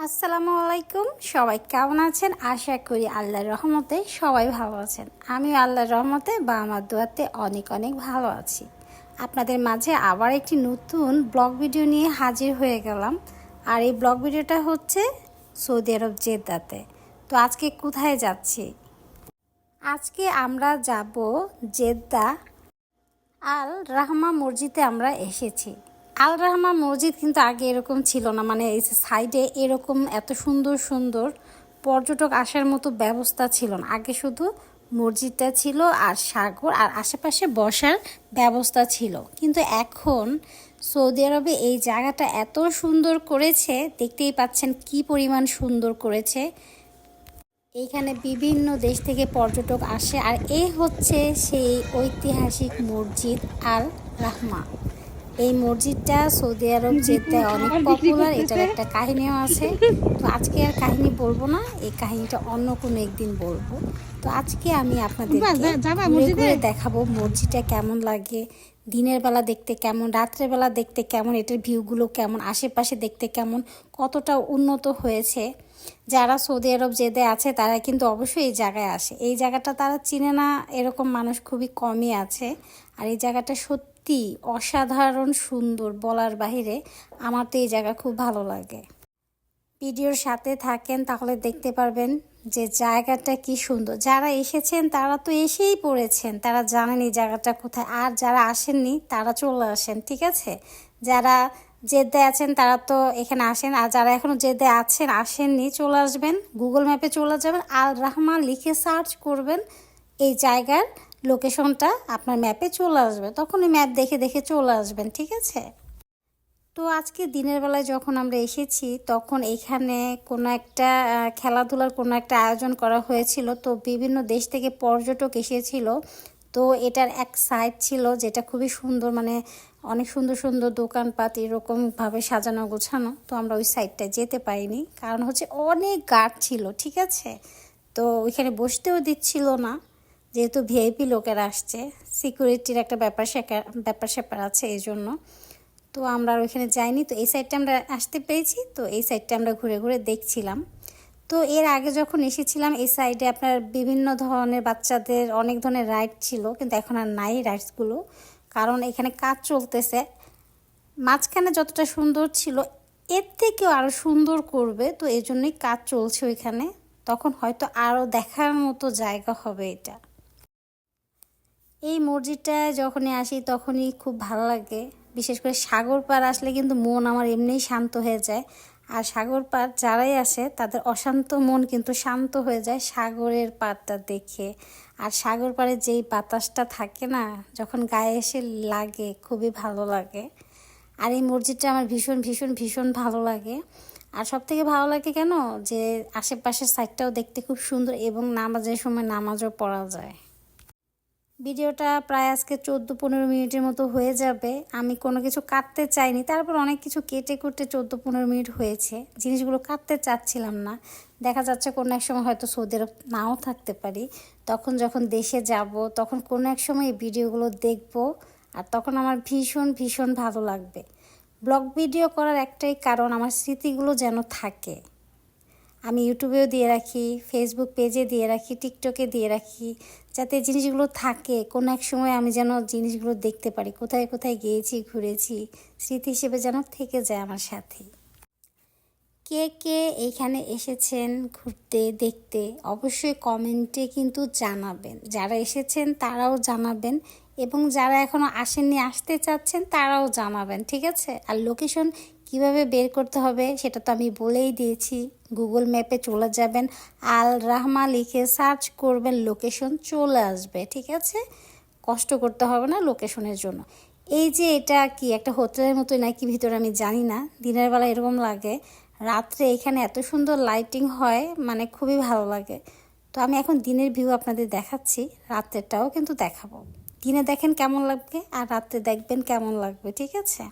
আসসালামু আলাইকুম। সবাই কেমন আছেন? আশা করি আল্লাহর রহমতে সবাই ভালো আছেন। আমি আল্লাহর রহমতে বা আমার দোয়াতে অনেক অনেক ভালো আছি। আপনাদের মাঝে আবার একটি নতুন ব্লগ ভিডিও নিয়ে হাজির হয়ে গেলাম। আর এই ব্লগ ভিডিওটা হচ্ছে সৌদি আরব জেদ্দাতে। তো আজকে কোথায় যাচ্ছি? আজকে আমরা যাব জেদ্দা আল রাহমা মসজিদে আমরা এসেছি। আল রাহমা মসজিদ কিন্তু আগে এরকম ছিল না, মানে এই সাইডে এরকম এত সুন্দর সুন্দর পর্যটক আসার মতো ব্যবস্থা ছিল না। আগে শুধু মসজিদটা ছিল আর সাগর আর আশেপাশে বসার ব্যবস্থা ছিল। কিন্তু এখন সৌদি আরবে এই জায়গাটা এত সুন্দর করেছে, দেখতেই পাচ্ছেন কি পরিমাণ সুন্দর করেছে। এইখানে বিভিন্ন দেশ থেকে পর্যটক আসে আর এই হচ্ছে সেই ঐতিহাসিক মসজিদ আল রাহমা। এই মসজিদটা সৌদি আরব জেদ্দায় অনেক পপুলার। এটার একটা কাহিনীও আছে, তো আজকে আর কাহিনী বলবো না, এই কাহিনীটা অন্য কোনো একদিন বলবো। তো আজকে আমি আপনাদের ঘুরে দেখাবো মসজিদটা কেমন লাগে, দিনের বেলা দেখতে কেমন, রাত্রের বেলা দেখতে কেমন, এটার ভিউগুলো কেমন, আশেপাশে দেখতে কেমন, কতটা উন্নত হয়েছে। যারা সৌদি আরব জেদে আছে তারা কিন্তু অবশ্যই এই জায়গায় আসে। এই জায়গাটা তারা চিনে না এরকম মানুষ খুবই কমই আছে। আর এই জায়গাটা সত্যি অসাধারণ সুন্দর, বলার বাহিরে। আমার তো এই জায়গা খুব ভালো লাগে। ভিডিওর সাথে থাকেন তাহলে দেখতে পারবেন যে জায়গাটা কি সুন্দর। যারা এসেছেন তারা তো এসেই পড়েছেন, তারা জানেন এই জায়গাটা কোথায়। আর যারা আসেননি তারা চলে আসেন, ঠিক আছে? যারা জেদ্দায় আছেন তারা তো এখানে আসেন, আর যারা এখনও জেদ্দায় আছেন আসেননি চলে আসবেন। গুগল ম্যাপে চলে যাবেন, আল রাহমা লিখে সার্চ করবেন, এই জায়গার লোকেশনটা আপনার ম্যাপে চলে আসবে। তখন ওই ম্যাপ দেখে দেখে চলে আসবেন, ঠিক আছে? তো আজকে দিনের বেলায় যখন আমরা এসেছি তখন এখানে কোনো একটা খেলাধুলার কোনো একটা আয়োজন করা হয়েছিল। তো বিভিন্ন দেশ থেকে পর্যটক এসেছিল। তো এটার এক সাইড ছিল যেটা খুবই সুন্দর, মানে অনেক সুন্দর সুন্দর দোকানপাট এরকমভাবে সাজানো গোছানো। তো আমরা ওই সাইডটায় যেতে পারিনি, কারণ হচ্ছে অনেক গার্ড ছিল, ঠিক আছে? তো ওইখানে বসতেও দিচ্ছিল না, যেহেতু ভিআইপি লোকেরা আসছে, সিকিউরিটির একটা ব্যাপার স্যাপার আছে এই জন্য। তো আমরা আর ওইখানে যাইনি। তো এই সাইডটা আমরা আসতে পেরেছি, তো এই সাইডটা আমরা ঘুরে ঘুরে দেখছিলাম। তো এর আগে যখন এসেছিলাম এই সাইডে আপনার বিভিন্ন ধরনের বাচ্চাদের অনেক ধরনের রাইড ছিল, কিন্তু এখন আর নাই রাইডসগুলো, কারণ এখানে কাজ চলতেছে। মাঝখানে যতটা সুন্দর ছিল এর থেকেও আরও সুন্দর করবে, তো এই জন্যই কাজ চলছে ওইখানে। তখন হয়তো আরও দেখার মতো জায়গা হবে এটা। এই মসজিদটায় যখনই আসি তখনই খুব ভালো লাগে। বিশেষ করে সাগর পাড় আসলে কিন্তু মন আমার এমনিই শান্ত হয়ে যায়। আর সাগর পাড় যারাই আসে তাদের অশান্ত মন কিন্তু শান্ত হয়ে যায় সাগরের পাড়টা দেখে। আর সাগর পাড়ে যেই বাতাসটা থাকে না, যখন গায়ে এসে লাগে খুবই ভালো লাগে। আর এই মসজিদটা আমার ভীষণ ভীষণ ভীষণ ভালো লাগে। আর সব থেকে ভালো লাগে কেন, যে আশেপাশের সাইডটাও দেখতে খুব সুন্দর এবং নামাজের সময় নামাজও পড়া যায়। ভিডিওটা প্রায় আজকে 14-15 মিনিটের মতো হয়ে যাবে। আমি কোনো কিছু কাটতে চাইনি, তারপর অনেক কিছু কেটে কুটে 14-15 মিনিট হয়েছে। জিনিসগুলো কাটতে চাচ্ছিলাম না, দেখা যাচ্ছে কোনো এক সময় হয়তো সৌদি আরব নাও থাকতে পারি। তখন যখন দেশে যাব তখন কোনো এক সময় এই ভিডিওগুলো দেখব, আর তখন আমার ভীষণ ভীষণ ভালো লাগবে। ব্লগ ভিডিও করার একটাই কারণ, আমার স্মৃতিগুলো যেন থাকে। আমি ইউটিউবেও দিয়ে রাখি, ফেসবুক পেজে দিয়ে রাখি, টিকটকে দিয়ে রাখি, যাতে জিনিসগুলো থাকে। কোনো এক সময় আমি যেন জিনিসগুলো দেখতে পারি, কোথায় কোথায় গিয়েছি, ঘুরেছি, স্মৃতি হিসেবে যেন থেকে যায় আমার সাথে। কে কে এইখানে এসেছেন ঘুরতে দেখতে অবশ্যই কমেন্টে কিন্তু জানাবেন। যারা এসেছেন তারাও জানাবেন, এবং যারা এখনও আসেননি আসতে চাচ্ছেন তারাও জানাবেন, ঠিক আছে? আর লোকেশন কিভাবে বের করতে হবে সেটা তো আমি বলেই দিয়েছি। গুগল ম্যাপে চলে যাবেন, আল রাহমা লিখে সার্চ করবেন, লোকেশন চলে আসবে, ঠিক আছে? কষ্ট করতে হবে না লোকেশনের জন্য। এই যে এটা কি একটা হোটেলের মতোই নাকি ভিতরে আমি জানি না, দিনের বেলা এরকম লাগে, রাত্রে এখানে এত সুন্দর লাইটিং হয়, মানে খুবই ভালো লাগে। তো আমি এখন দিনের ভিউ আপনাদের দেখাচ্ছি, রাত্রেরটাও কিন্তু দেখাবো। দিনে দেখেন কেমন লাগবে আর রাত্রে দেখবেন কেমন লাগবে, ঠিক আছে?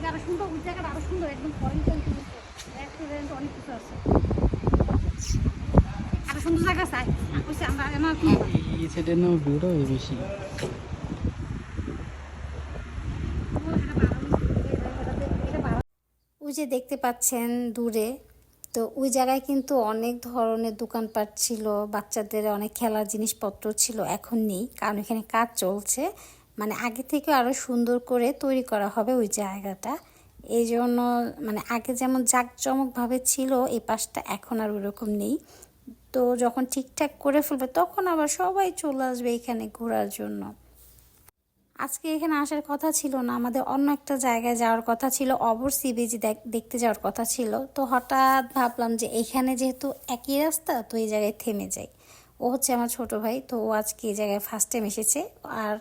আরো সুন্দর, ওই জায়গাটা আরো সুন্দর, একদম রেস্টুরেন্ট অনেক কিছু আছে। আর সুন্দর জায়গা চাই কইছে আমরা এমন এই সাইডে না ভিউটা বেশি। ওই যে দেখতে পাচ্ছেন দূরে, তো ওই জায়গায় কিন্তু অনেক ধরনের দোকানপাট ছিল, বাচ্চাদের অনেক খেলার জিনিসপত্র ছিল, এখন নেই কারণ এখানে কাজ চলছে। মানে আগে থেকে আরও সুন্দর করে তৈরি করা হবে ওই জায়গাটা, এই জন্য মানে আগে যেমন জাঁকজমকভাবে ছিল এই পাশটা, এখন আর ওরকম নেই। তো যখন ঠিকঠাক করে ফেলবে তখন আবার সবাই চলে আসবে এখানে ঘোরার জন্য। আজকে এখানে আসার কথা ছিল না, আমাদের অন্য একটা জায়গায় যাওয়ার কথা ছিল, অবর সি বিচ দেখতে যাওয়ার কথা ছিল। তো হঠাৎ ভাবলাম যে এখানে যেহেতু একই রাস্তা, তো এই জায়গায় থেমে যাই। ও হচ্ছে আমার ছোট ভাই, তো ও আজকে এই জায়গায় ফার্স্ট টাইম এসেছে। আর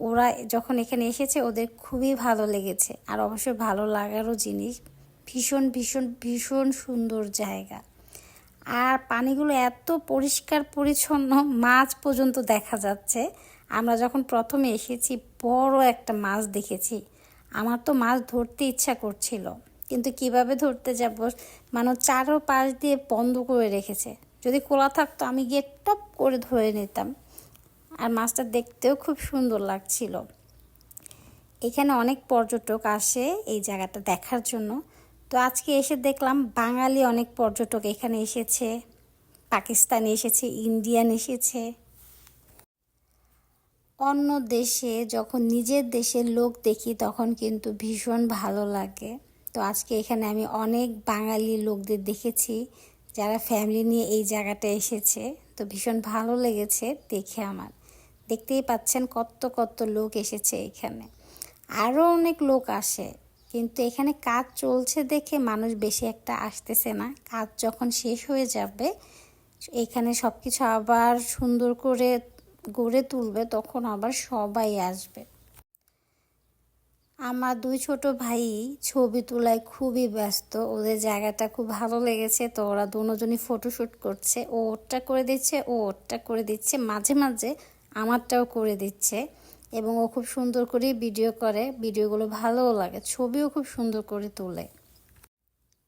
ওরা যখন এখানে এসেছে ওদের খুবই ভালো লেগেছে, আর অবশ্যই ভালো লাগারও জিনিস। ভীষণ ভীষণ ভীষণ সুন্দর জায়গা। আর পানিগুলো এত পরিষ্কার পরিচ্ছন্ন, মাছ পর্যন্ত দেখা যাচ্ছে। আমরা যখন প্রথমে এসেছি বড় একটা মাছ দেখেছি, আমার তো মাছ ধরতে ইচ্ছা করছিল, কিন্তু কিভাবে ধরতে যাব, মানে চারো পাশ দিয়ে বন্ধ করে রেখেছে। যদি খোলা থাকতো আমি গিয়ে টপ করে ধরে নিতাম। আর মাছটা দেখতেও খুব সুন্দর লাগছিল। এখানে অনেক পর্যটক আসে এই জায়গাটা দেখার জন্য। তো আজকে এসে দেখলাম বাঙালি অনেক পর্যটক এখানে এসেছে, পাকিস্তানি এসেছে, ইন্ডিয়ান এসেছে। অন্য দেশে যখন নিজের দেশের লোক দেখি তখন কিন্তু ভীষণ ভালো লাগে। তো আজকে এখানে আমি অনেক বাঙালি লোকদের দেখেছি যারা ফ্যামিলি নিয়ে এই জায়গাটা এসেছে। তো ভীষণ ভালো লেগেছে দেখে আমার। দেখতেই পাচ্ছেন কত কত লোক এসেছে এখানে, আরও অনেক লোক আসে, কিন্তু এখানে কাজ চলছে দেখে মানুষ বেশি একটা আসতেছে না। কাজ যখন শেষ হয়ে যাবে, এখানে সব কিছু আবার সুন্দর করে গড়ে তুলবে, তখন আবার সবাই আসবে। আমার দুই ছোট ভাই ছবি তোলায় খুবই ব্যস্ত, ওদের জায়গাটা খুব ভালো লেগেছে, তো ওরা দুজনই ফটোশ্যুট করছে। ও ওরটা করে দিচ্ছে, ও ওরটা করে দিচ্ছে, মাঝে মাঝে আমারটাও করে দিচ্ছে। এবং ও খুব সুন্দর করে ভিডিও করে, ভিডিওগুলো ভালোও লাগে, ছবিও খুব সুন্দর করে তোলে।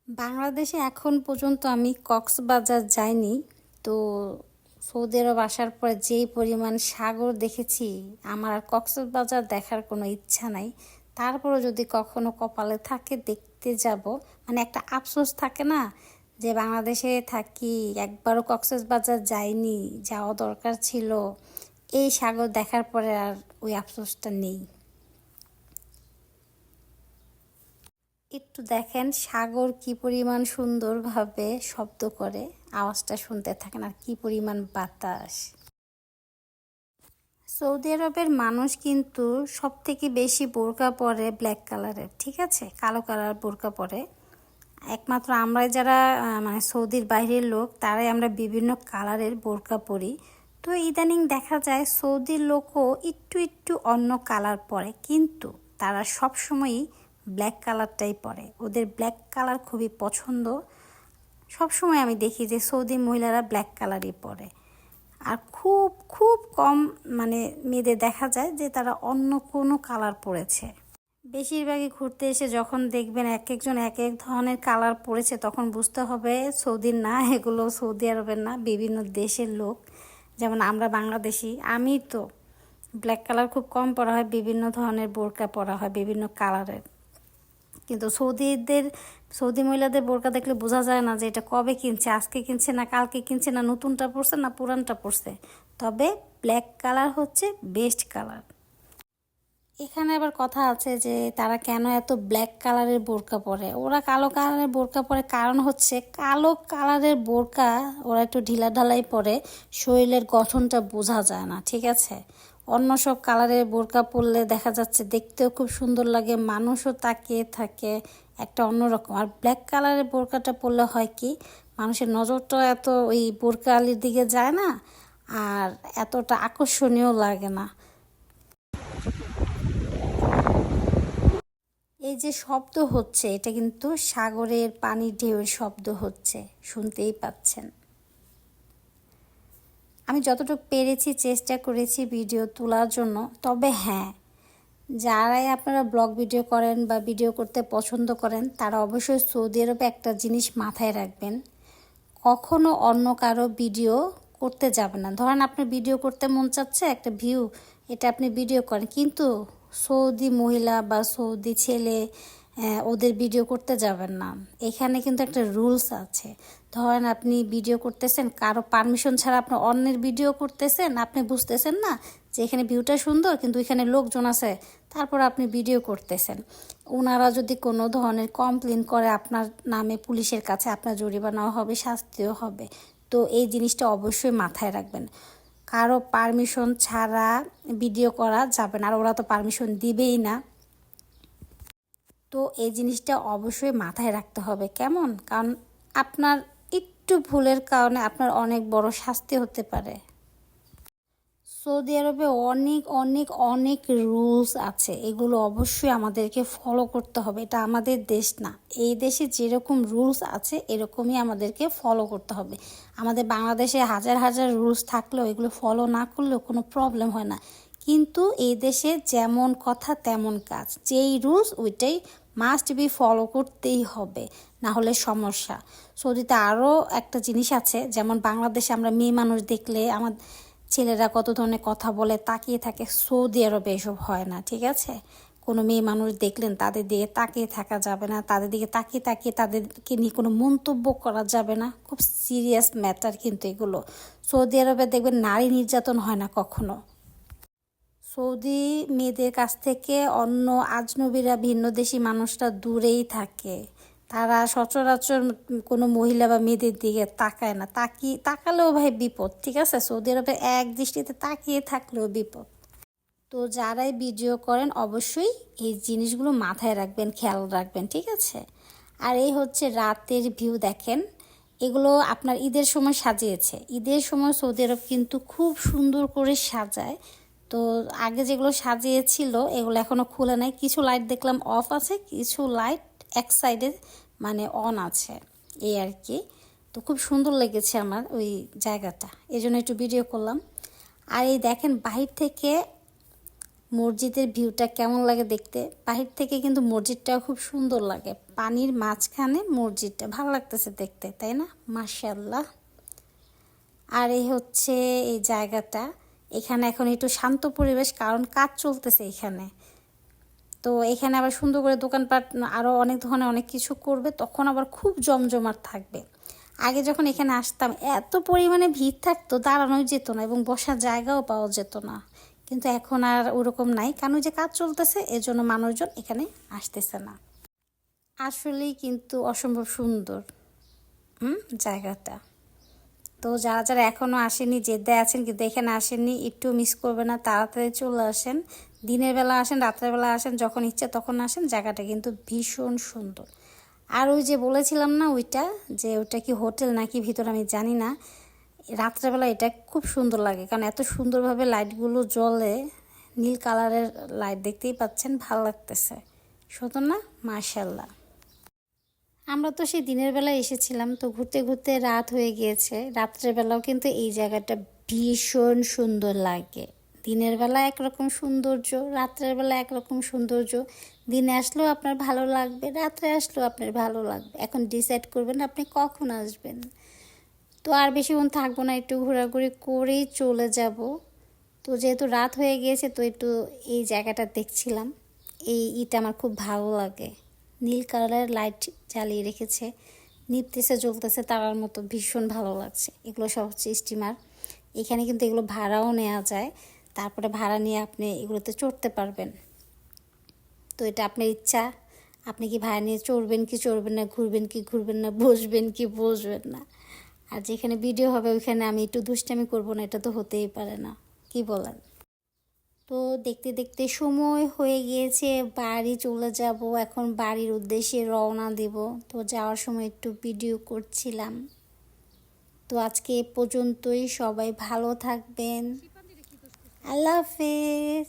বাংলাদেশে এখন পর্যন্ত আমি কক্সবাজার যাইনি, তো সৌদি আরব আসার পরে যেই পরিমাণ সাগর দেখেছি, আমার আর কক্সবাজার দেখার কোনো ইচ্ছা নাই। তারপরও যদি কখনো কপালে থাকে দেখতে যাব। মানে একটা আফসোস থাকে না যে বাংলাদেশে থাকি একবারও কক্সবাজার যাইনি, যাওয়া দরকার ছিল। এই সাগর দেখার পরে আর ওই আফসোসটা নেই। একটু দেখেন সাগর কি পরিমাণ সুন্দরভাবে শব্দ করে, আওয়াজটা শুনতে থাকেন, আর কি পরিমাণ বাতাস। সৌদি আরবের মানুষ কিন্তু সব থেকে বেশি বোরকা পরে ব্ল্যাক কালারের, ঠিক আছে, কালো কালার বোরকা পরে। একমাত্র আমরাই যারা মানে সৌদির বাইরের লোক, তারাই আমরা বিভিন্ন কালারের বোরকা পরি। তো ইদানিং দেখা যায় সৌদির লোকও একটু একটু অন্য কালার পরে, কিন্তু তারা সবসময়ই ব্ল্যাক কালারটাই পরে, ওদের ব্ল্যাক কালার খুবই পছন্দ। সবসময় আমি দেখি যে সৌদি মহিলারা ব্ল্যাক কালারই পরে। আর খুব খুব কম মানে মেয়েদের দেখা যায় যে তারা অন্য কোনো কালার পরেছে। বেশিরভাগই ঘুরতে এসে যখন দেখবেন এক একজন এক এক ধরনের কালার পরেছে, তখন বুঝতে হবে সৌদির না, এগুলো সৌদি আরবের না, বিভিন্ন দেশের লোক। যেমন আমরা বাংলাদেশি, আমি তো ব্ল্যাক কালার খুব কম পরা হয়, বিভিন্ন ধরনের বোরকা পরা হয় বিভিন্ন কালারের। কিন্তু সৌদি মহিলাদের বোরকা দেখলে বোঝা যায় না যে এটা কবে কিনছে, আজকে কিনছে না কালকে কিনছে, না নতুনটা পরছে না পুরানটা পরছে। তবে ব্ল্যাক কালার হচ্ছে বেস্ট কালার। এখানে আবার কথা আছে যে তারা কেন এত ব্ল্যাক কালারের বোরকা পরে, ওরা কালো কালারের বোরকা পরে কারণ হচ্ছে কালো কালারের বোরকা ওরা একটু ঢিলা ঢালাই পরে, শরীরের গঠনটা বোঝা যায় না, ঠিক আছে। অন্য সব কালারের বোরকা পরলে দেখা যাচ্ছে দেখতেও খুব সুন্দর লাগে, মানুষও তাকিয়ে থাকে একটা অন্যরকম। আর ব্ল্যাক কালারের বোরকাটা পরলে হয় কি, মানুষের নজরটা এত ওই বোরকা আলির দিকে যায় না, আর এতটা আকর্ষণীয় লাগে না। এই যে শব্দ হচ্ছে, এটা কিন্তু সাগরের পানির ঢেউয়ের শব্দ হচ্ছে, শুনতেই পাচ্ছেন। আমি যতটুকু পেরেছি চেষ্টা করেছি ভিডিও তোলার জন্য। তবে হ্যাঁ, যারাই আপনারা ব্লগ ভিডিও করেন বা ভিডিও করতে পছন্দ করেন তারা অবশ্যই সৌদি আরবে একটা জিনিস মাথায় রাখবেন, কখনো অন্য কারো ভিডিও করতে যাবেন না। ধরেন আপনার ভিডিও করতে মন চাচ্ছে, একটা ভিউ, এটা আপনি ভিডিও করেন, কিন্তু সৌদি মহিলা বা সৌদি ছেলে ওদের ভিডিও করতে যাবেন না। এখানে কিন্তু একটা রুলস আছে। ধরেন আপনি ভিডিও করতেছেন, কারো পারমিশন ছাড়া আপনি অন্যের ভিডিও করতেছেন, আপনি বুঝতেছেন না যে এখানে ভিউটা সুন্দর কিন্তু এখানে লোকজন আছে, তারপর আপনি ভিডিও করতেছেন। ওনারা যদি কোনো ধরনের কমপ্লেন করে আপনার নামে পুলিশের কাছে, আপনার জরিমানাও হবে, শাস্তিও হবে। তো এই জিনিসটা অবশ্যই মাথায় রাখবেন, কারো পারমিশন ছাড়া ভিডিও করা যাবে না, আর ওরা তো পারমিশন দিবেই না। তো এই জিনিসটা অবশ্যই মাথায় রাখতে হবে। কেমন? কারণ আপনার একটু ভুলের কারণে আপনার অনেক বড় শাস্তি হতে পারে। সৌদি আরবে অনেক অনেক অনেক রুলস আছে, এগুলো অবশ্যই আমাদেরকে ফলো করতে হবে। এটা আমাদের দেশ না, এই দেশে যেরকম রুলস আছে এরকমই আমাদেরকে ফলো করতে হবে। আমাদের বাংলাদেশে হাজার হাজার রুলস থাকলেও এগুলো ফলো না করলেও কোনো প্রবলেম হয় না, কিন্তু এই দেশে যেমন কথা তেমন কাজ, যেই রুলস ওইটাই মাস্ট বি ফলো করতেই হবে, না হলে সমস্যা। সৌদিতে আরও একটা জিনিস আছে, যেমন বাংলাদেশে আমরা মেয়ে মানুষ দেখলে আমার ছেলেরা কত ধরনের কথা বলে তাকিয়ে থাকে, সৌদি আরবে এসব হয় না, ঠিক আছে? কোনো মেয়ে মানুষ দেখলেন তাদের দিকে তাকিয়ে থাকা যাবে না, তাদের দিকে তাকিয়ে তাকিয়ে তাদেরকে নিয়ে কোনো মন্তব্য করা যাবে না। খুব সিরিয়াস ম্যাটার কিন্তু এগুলো। সৌদি আরবে দেখবেন নারী নির্যাতন হয় না কখনো। সৌদি মেয়েদের কাছ থেকে অন্য আজনবীরা, ভিন্নদেশী মানুষরা দূরেই থাকে। তারা সচরাচর কোনো মহিলা বা মেয়েদের দিকে তাকায় না, তাকালেও ভাই বিপদ, ঠিক আছে? সৌদি আরবে এক দৃষ্টিতে তাকিয়ে থাকলেও বিপদ। তো যারাই ভিডিও করেন অবশ্যই এই জিনিসগুলো মাথায় রাখবেন, খেয়াল রাখবেন, ঠিক আছে? আর এই হচ্ছে রাতের ভিউ, দেখেন এগুলো আপনার ঈদের সময় সাজিয়েছে। ঈদের সময় সৌদি আরব কিন্তু খুব সুন্দর করে সাজায়। তো আগে যেগুলো সাজিয়েছিল এগুলো এখনও খুলে নাই, কিছু লাইট দেখলাম অফ আছে, কিছু লাইট এক সাইডে মানে অন আছে, এই আর কি। তো খুব সুন্দর লেগেছে আমার ওই জায়গাটা, এই জন্য একটু ভিডিও করলাম। আর এই দেখেন বাহির থেকে মসজিদের ভিউটা কেমন লাগে দেখতে। বাহির থেকে কিন্তু মসজিদটাও খুব সুন্দর লাগে, পানির মাঝখানে মসজিদটা ভালো লাগতেছে দেখতে, তাই না? মাশাআল্লাহ। আর এই হচ্ছে এই জায়গাটা, এখানে এখন একটু শান্ত পরিবেশ, কারণ কাজ চলতেছে এখানে। তো এখানে আবার সুন্দর করে দোকানপাট আরও অনেক ধরনের অনেক কিছু করবে, তখন আবার খুব জমজমাট থাকবে। আগে যখন এখানে আসতাম এত পরিমাণে ভিড় থাকতো, দাঁড়ানোই যেত না এবং বসার জায়গাও পাওয়া যেত না। কিন্তু এখন আর ওরকম নাই, কারণ যে কাজ চলতেছে এজন্য মানুষজন এখানে আসতেছে না। আসলেই কিন্তু অসম্ভব সুন্দর জায়গাটা। তো যারা যারা এখনও আসেনি, জেদ্দায় আছেন কিন্তু এখানে আসেননি, একটু মিস করবে না, তাড়াতাড়ি চলে আসেন। দিনের বেলা আসেন, রাত্রের বেলা আসেন, যখন ইচ্ছে তখন আসেন, জায়গাটা কিন্তু ভীষণ সুন্দর। আর ওই যে বলেছিলাম না ওইটা, যে ওটা কি হোটেল নাকি ভিতর আমি জানি না, রাত্রেবেলা এটা খুব সুন্দর লাগে, কারণ এত সুন্দরভাবে লাইটগুলো জ্বলে, নীল কালারের লাইট, দেখতেই পাচ্ছেন, ভালো লাগতেছে, সুন্দর না? মাশাআল্লাহ। আমরা তো সেই দিনের বেলায় এসেছিলাম, তো ঘুরতে ঘুরতে রাত হয়ে গিয়েছে। রাত্রের বেলাও কিন্তু এই জায়গাটা ভীষণ সুন্দর লাগে। দিনের বেলা একরকম সৌন্দর্য, রাত্রের বেলা একরকম সৌন্দর্য। দিনে আসলেও আপনার ভালো লাগবে, রাত্রে আসলেও আপনার ভালো লাগবে। এখন ডিসাইড করবেন আপনি কখন আসবেন। তো আর বেশিক্ষণ থাকবো না, একটু ঘোরাঘুরি করেই চলে যাব। তো যেহেতু রাত হয়ে গিয়েছে, তো একটু এই জায়গাটা দেখছিলাম। এই ইটা আমার খুব ভালো লাগে, নীল কালারের লাইট জ্বালিয়ে রেখেছে, নিপতেছে জ্বলতেছে তারার মতো, ভীষণ ভালো লাগছে। এগুলো সব হচ্ছে স্টিমার, এখানে কিন্তু এগুলো ভাড়াও নেওয়া যায়, তারপরে ভাড়া নিয়ে আপনি এগুলোতে চড়তে পারবেন। তো এটা আপনার ইচ্ছা, আপনি কি ভাড়া নিয়ে চড়বেন কি চড়বেন না, ঘুরবেন কি ঘুরবেন না, বসবেন কি বসবেন না। আর যেখানে ভিডিও হবে ওইখানে আমি একটু দুষ্টামি করবো না, এটা তো হতেই পারে না, কি বলেন? তো দেখতে দেখতে সময় হয়ে গিয়েছে, বাড়ি চলে যাব, এখন বাড়ির উদ্দেশ্যে রওনা দেব। তো যাওয়ার সময় একটু ভিডিও করছিলাম। তো আজকে এ পর্যন্তই, সবাই ভালো থাকবেন, আল্লাহ হাফেজ।